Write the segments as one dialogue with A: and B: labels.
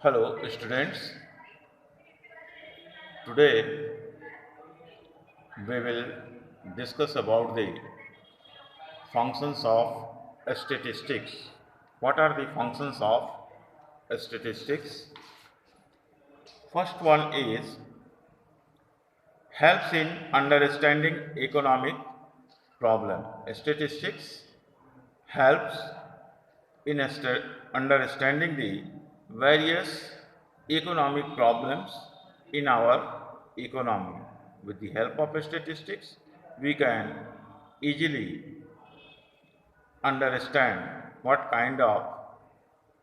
A: Hello, students. Today we will discuss about the functions of statistics. What are the functions of statistics? First one is helps in understanding economic problem. Statistics helps in understanding the various economic problems in our economy. With the help of statistics, we can easily understand what kind of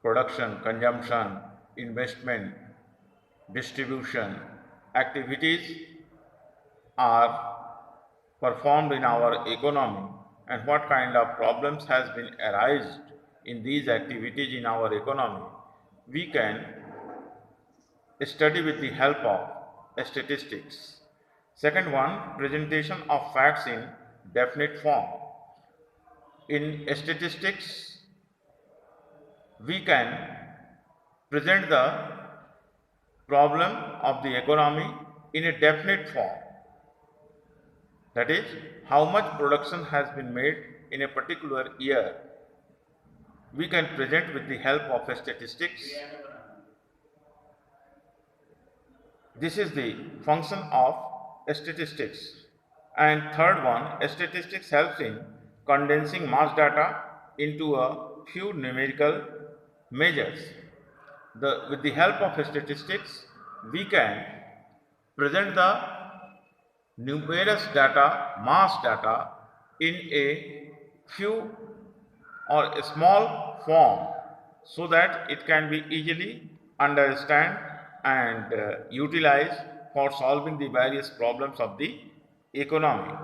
A: production, consumption, investment, distribution activities are performed in our economy and what kind of problems has been arised in these activities in our economy. We can study with the help of statistics. Second one, presentation of facts in definite form. In statistics, we can present the problem of the economy in a definite form. That is, how much production has been made in a particular year. We can present with the help of statistics. This is the function of statistics. And third one, statistics helps in condensing mass data into a few numerical measures. With the help of statistics, we can present the numerous data, mass data, in a few or a small form so that it can be easily understand and utilized for solving the various problems of the economy.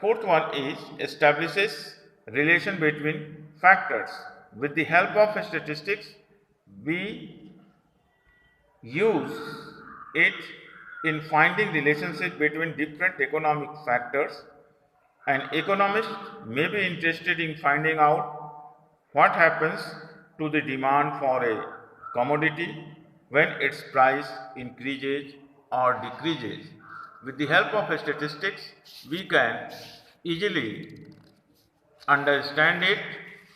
A: Fourth one is establishes relation between factors. With the help of statistics, we use it in finding relationship between different economic factors. An economist may be interested in finding out what happens to the demand for a commodity when its price increases or decreases. With the help of statistics, we can easily understand it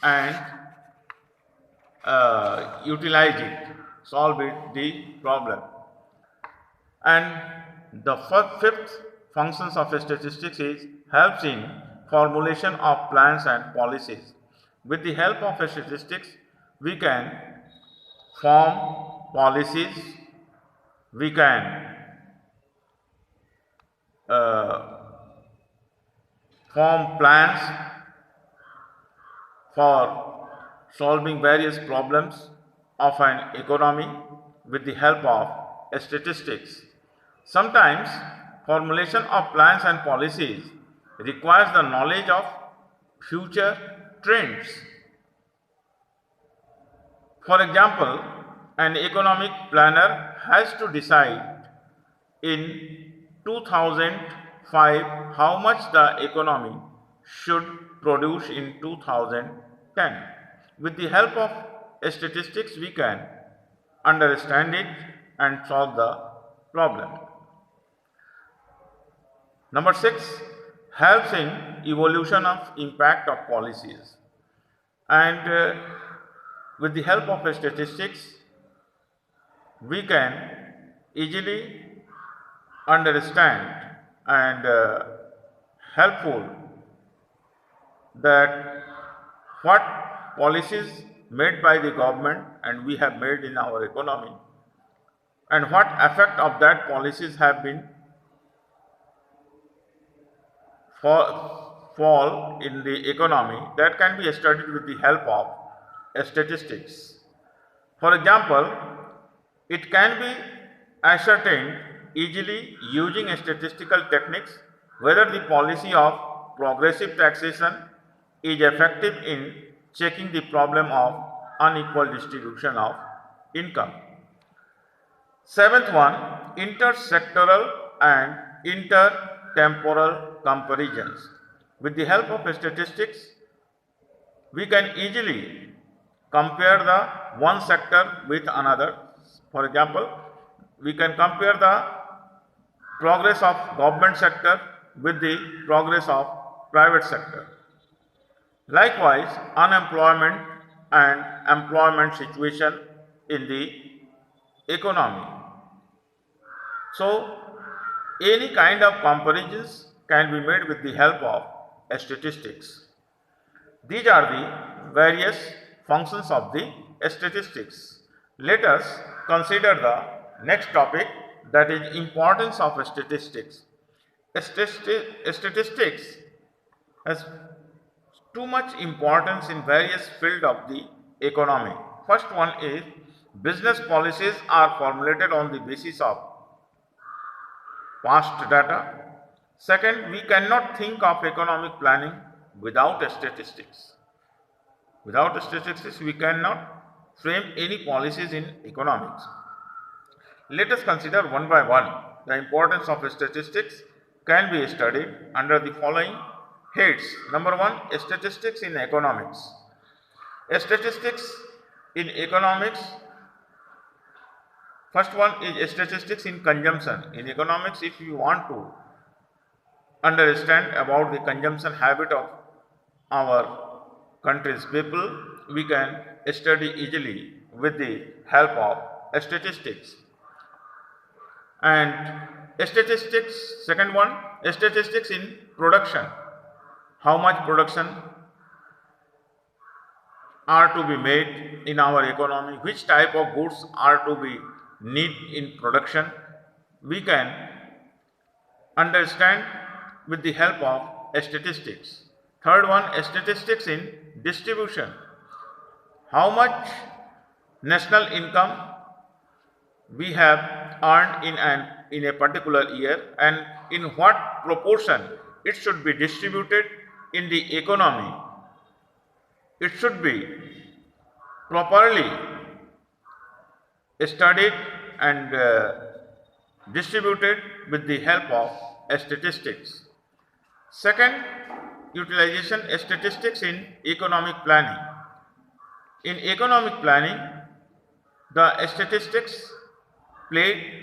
A: and utilize it, solve it, the problem. And the fifth functions of statistics is helps in formulation of plans and policies. With the help of statistics, we can form policies, we can uh, form plans for solving various problems of an economy with the help of statistics. Sometimes formulation of plans and policies requires the knowledge of future trends. For example, an economic planner has to decide in 2005 how much the economy should produce in 2010. With the help of statistics, we can understand it and solve the problem. Number 6, helps in evolution of impact of policies. And with the help of statistics, we can easily understand and helpful that what policies made by the government and we have made in our economy and what effect of that policies have been fall in the economy, that can be studied with the help of statistics. For example, it can be ascertained easily using statistical techniques whether the policy of progressive taxation is effective in checking the problem of unequal distribution of income. Seventh one, intersectoral and intertemporal comparisons. With the help of statistics, we can easily compare the one sector with another. For example, we can compare the progress of government sector with the progress of private sector. Likewise, unemployment and employment situation in the economy. So, any kind of comparisons can be made with the help of statistics. These are the various functions of the statistics. Let us consider the next topic, that is importance of statistics. Statistics has too much importance in various fields of the economy. First one is business policies are formulated on the basis of past data. Second, we cannot think of economic planning without statistics. Without statistics, we cannot frame any policies in economics. Let us consider one by one. The importance of statistics can be studied under the following heads. Number one, statistics in economics. Statistics in economics. First one is statistics in consumption. In economics, if you want to understand about the consumption habit of our country's people, we can study easily with the help of statistics. And statistics, second one, statistics in production. How much production are to be made in our economy, which type of goods are to be need in production, we can understand with the help of statistics. Third one, statistics in distribution. How much national income we have earned in a particular year, and in what proportion it should be distributed in the economy. It should be properly studied and distributed with the help of statistics. Second, utilization statistics in economic planning. In economic planning, the statistics played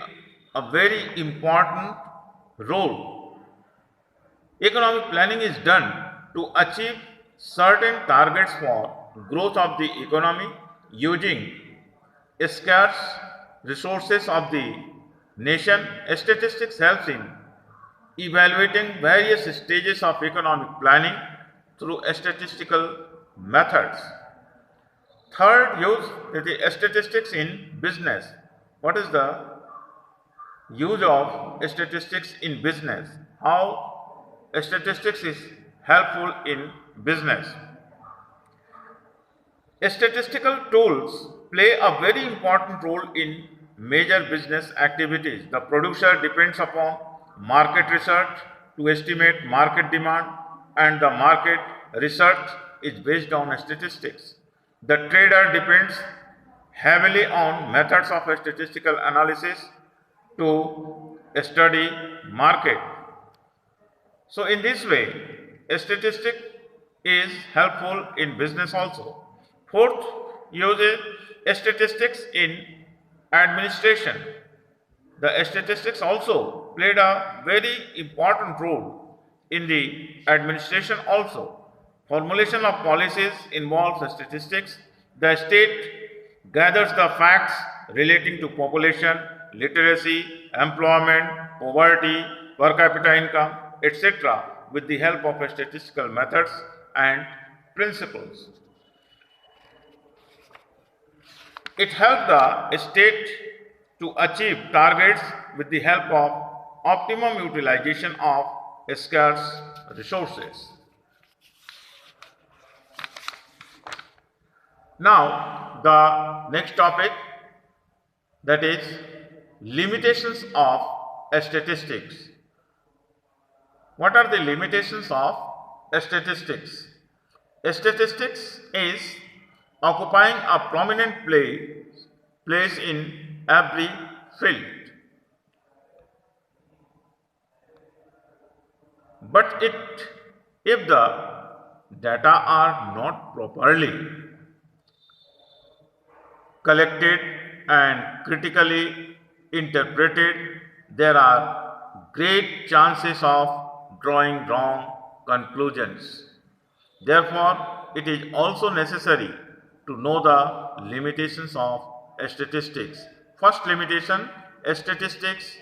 A: a very important role. Economic planning is done to achieve certain targets for growth of the economy using scarce resources of the nation. Statistics helps in evaluating various stages of economic planning through statistical methods. Third, use the statistics in business. What is the use of statistics in business? How statistics is helpful in business? Statistical tools play a very important role in major business activities. The producer depends upon market research to estimate market demand, and the market research is based on statistics. The trader depends heavily on methods of statistical analysis to study market. So in this way, statistic is helpful in business also. Fourth, uses statistics in administration. The statistics also played a very important role in the administration also. Formulation of policies involves statistics. The state gathers the facts relating to population, literacy, employment, poverty, per capita income, etc. with the help of statistical methods and principles. It helps the state to achieve targets with the help of optimum utilization of scarce resources. Now, the next topic, that is limitations of statistics. What are the limitations of statistics? Statistics is occupying a prominent place in every field. But if the data are not properly collected and critically interpreted, there are great chances of drawing wrong conclusions. Therefore, it is also necessary to know the limitations of statistics. First limitation, statistics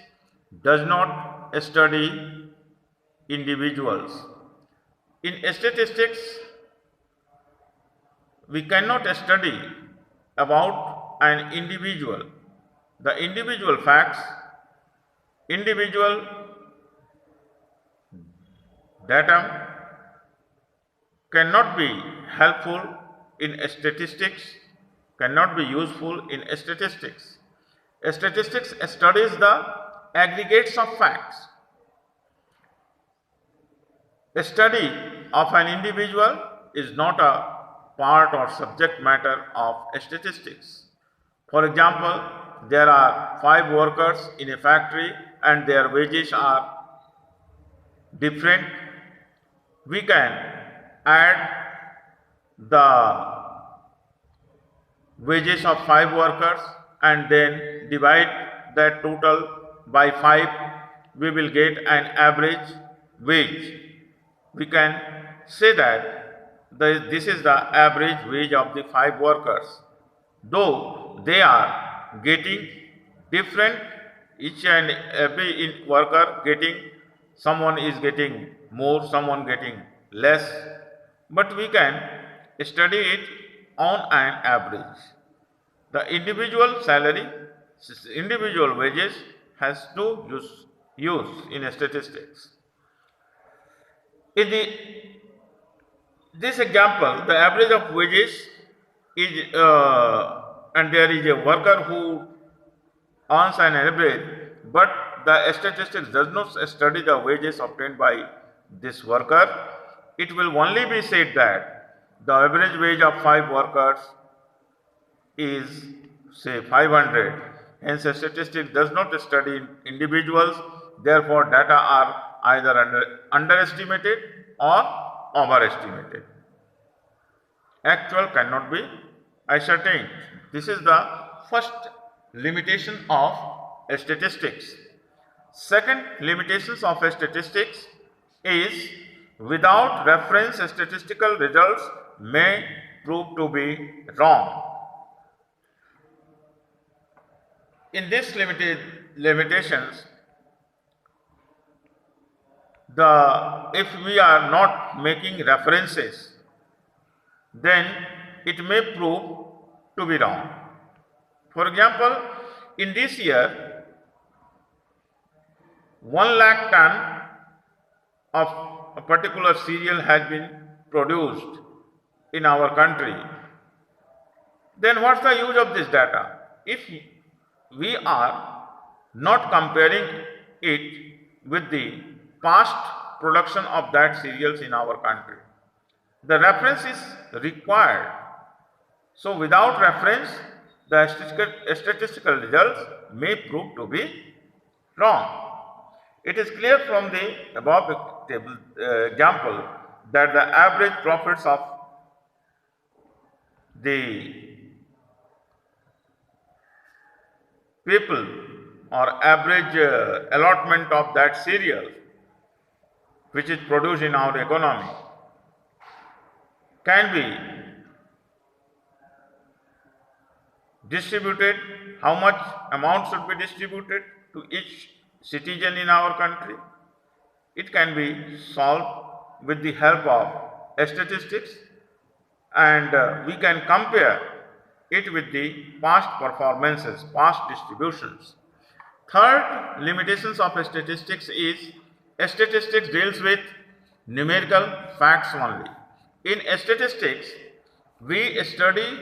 A: does not study individuals. In statistics, we cannot study about an individual. The individual facts, individual data cannot be helpful in statistics, cannot be useful in statistics. Statistics studies the aggregates of facts. A study of an individual is not a part or subject matter of statistics. For example, there are 5 workers in a factory and their wages are different. We can add the wages of 5 workers and then divide that total by 5. We will get an average wage. We can say that this is the average wage of the 5 workers. Though they are getting different, each and every worker getting, someone is getting more, someone getting less, but we can study it on an average. The individual salary, individual wages has no use in statistics. In this example, the average of wages is, and there is a worker who earns an average, but the statistics does not study the wages obtained by this worker. It will only be said that the average wage of 5 workers is say 500. Hence, statistics does not study individuals. Therefore, data are either underestimated or overestimated. Actual cannot be ascertained. This is the first limitation of statistics. Second limitations of statistics is without reference statistical results may prove to be wrong. In these limitations, if we are not making references, then it may prove to be wrong. For example, in this year, 1 lakh ton of a particular cereal has been produced in our country. Then what's the use of this data? If we are not comparing it with the past production of that cereals in our country, the reference is required. So without reference, the statistical results may prove to be wrong. It is clear from the above example that the average profits of the people or average allotment of that cereal which is produced in our economy can be distributed, how much amount should be distributed to each citizen in our country. It can be solved with the help of statistics, and we can compare it with the past performances, past distributions. Third limitations of statistics is statistics deals with numerical facts only. In statistics, we study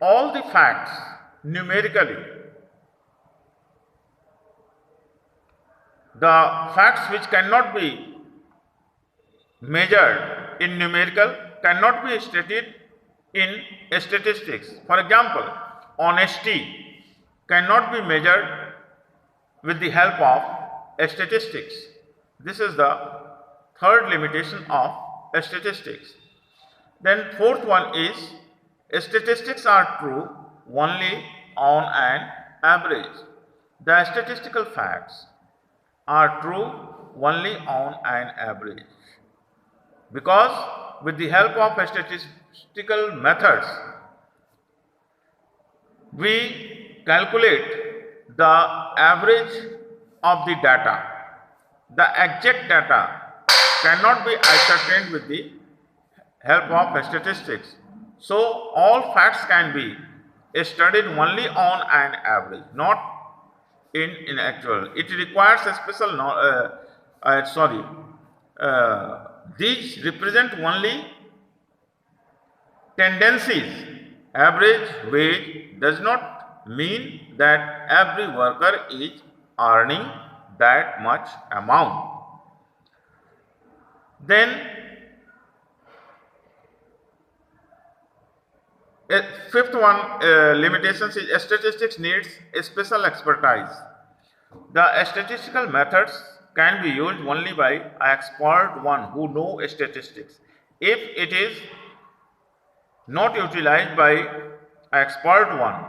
A: all the facts numerically. The facts which cannot be measured in numerical cannot be stated in statistics. For example, honesty cannot be measured with the help of statistics. This is the third limitation of statistics. Then fourth one is statistics are true only on an average. The statistical facts are true only on an average, because with the help of statistical methods we calculate the average of the data. The exact data cannot be ascertained with the help of statistics. So all facts can be studied only on an average, not in actual. It requires a special these represent only tendencies. Average wage does not mean that every worker is earning that much amount. Then fifth one limitations is statistics needs a special expertise. The statistical methods can be used only by an expert one who know statistics. If it is not utilized by an expert one,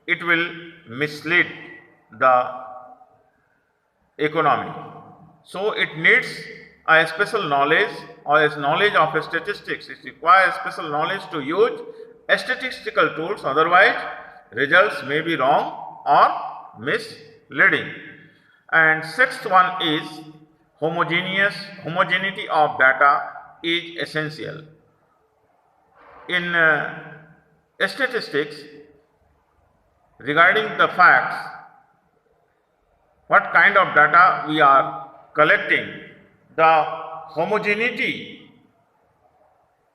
A: it will mislead the economy. So it needs a special knowledge or a knowledge of statistics. It requires special knowledge to use statistical tools, otherwise results may be wrong or misleading. And sixth one is homogeneity of data is essential. In statistics, regarding the facts, what kind of data we are collecting, the homogeneity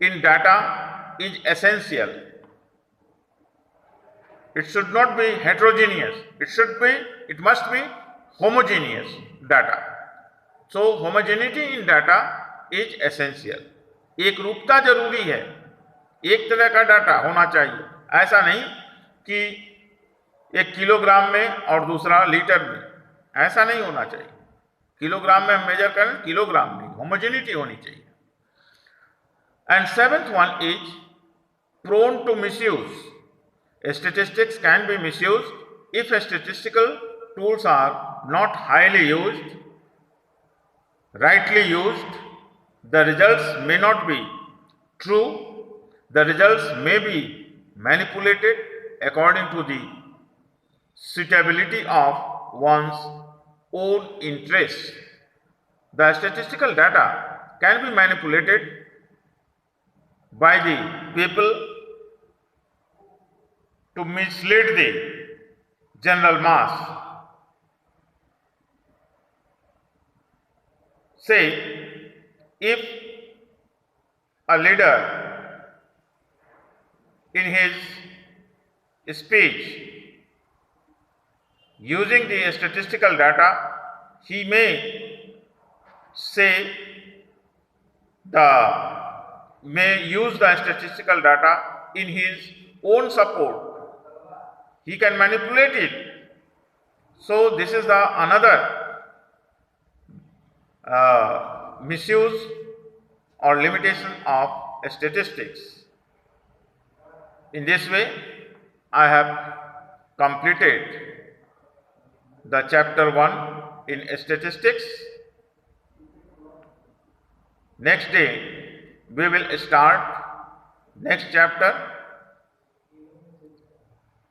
A: in data is essential. It should not be heterogeneous. It must be homogeneous data. So homogeneity in data is essential. एक रूपता जरूरी है, एक तरह का data होना चाहिए. ऐसा नहीं कि एक किलोग्राम में और दूसरा लीटर में, ऐसा नहीं होना चाहिए. किलोग्राम में हम मेजर करें, किलोग्राम में होमोजेनिटी होनी चाहिए. And seventh one is prone to misuse. Statistics can be misused if statistical tools are not highly used. Rightly used, the results may not be true. The results may be manipulated according to the suitability of one's own interests. The statistical data can be manipulated by the people to mislead the general mass. Say, if a leader in his speech using the statistical data, he may use the statistical data in his own support. He can manipulate it. So this is the another misuse or limitation of statistics. In this way, I have completed the chapter 1 in statistics. Next day, we will start next chapter.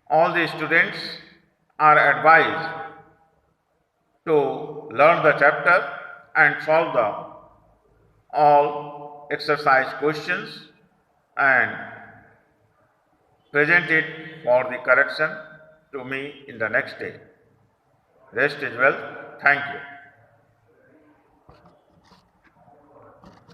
A: All the students are advised to learn the chapter and solve the all exercise questions and present it for the correction to me in the next day. Rest is well. Thank you.